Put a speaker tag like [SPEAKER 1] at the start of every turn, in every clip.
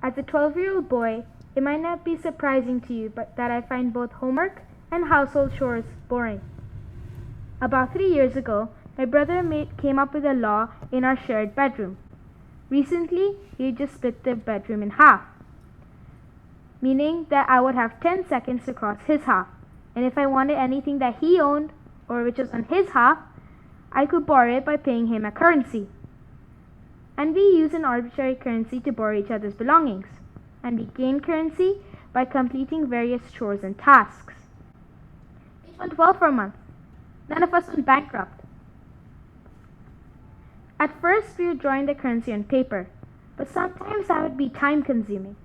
[SPEAKER 1] As a 12-year-old boy, it might not be surprising to you but that I find both homework and household chores boring. About 3 years ago, my brother came up with a law in our shared bedroom. Recently, he just split the bedroom in half, meaning that I would have 10 seconds to cross his half, and if I wanted anything that he owned, or which was on his half, I could borrow it by paying him a currency. And we use an arbitrary currency to borrow each other's belongings, and we gain currency by completing various chores and tasks. It went well for a month. None of us went bankrupt. At first, we were drawing the currency on paper, but sometimes that would be time-consuming.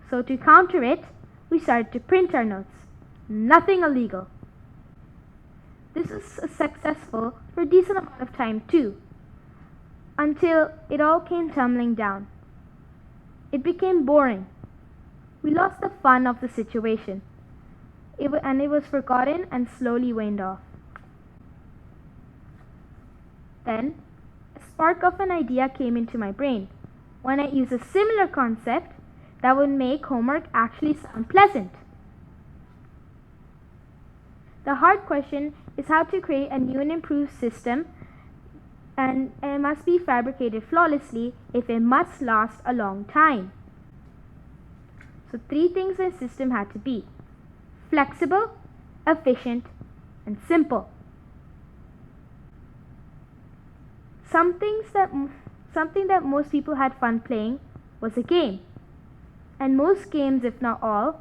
[SPEAKER 1] So to counter it, we started to print our notes. Nothing illegal. This was successful for a decent amount of time too, until it all came tumbling down. It became boring. We lost the fun of the situation, and it was forgotten and slowly waned off. Then, a spark of an idea came into my brain. Why not use a similar concept that would make homework actually sound pleasant? The hard question is how to create a new and improved system, and it must be fabricated flawlessly if it must last a long time. So 3 things a system had to be: flexible, efficient, and simple. Something that most people had fun playing was a game, and most games, if not all,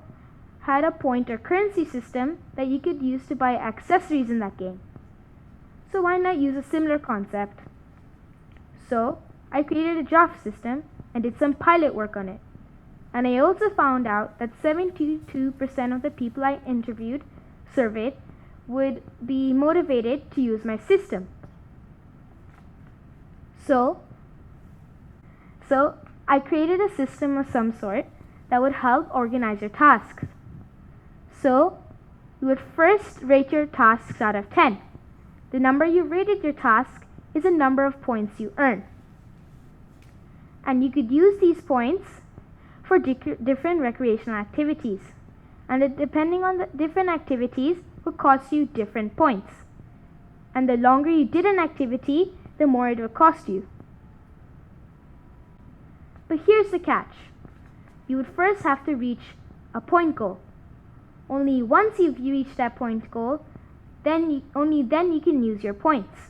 [SPEAKER 1] had a point or currency system that you could use to buy accessories in that game. So why not use a similar concept? So I created a draft system and did some pilot work on it. And I also found out that 72% of the people I surveyed, would be motivated to use my system. So I created a system of some sort that would help organize your tasks. So you would first rate your tasks out of 10. The number you rated your task is the number of points you earn. And you could use these points for different recreational activities. And depending on the different activities would cost you different points. And the longer you did an activity, the more it would cost you. But here's the catch. You would first have to reach a point goal. Only once you've reached that point goal, only then you can use your points.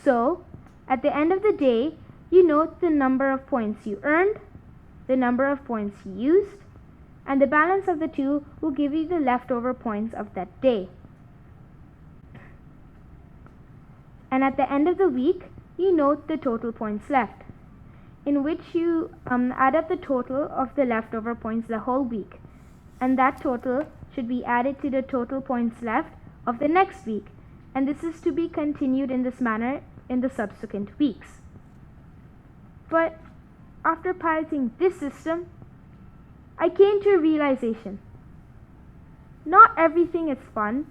[SPEAKER 1] So, at the end of the day, you note the number of points you earned, the number of points you used, and the balance of the two will give you the leftover points of that day. And at the end of the week, you note the total points left, in which you add up the total of the leftover points the whole week, and that total should be added to the total points left of the next week, and this is to be continued in this manner in the subsequent weeks. But after piloting this system, I came to a realization. Not everything is fun,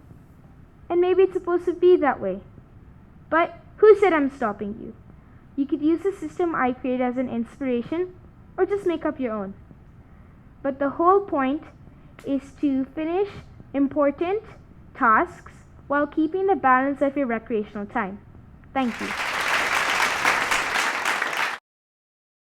[SPEAKER 1] and maybe it's supposed to be that way. But who said I'm stopping you? You could use the system I created as an inspiration, or just make up your own. But the whole point is to finish important tasks while keeping the balance of your recreational time. Thank you.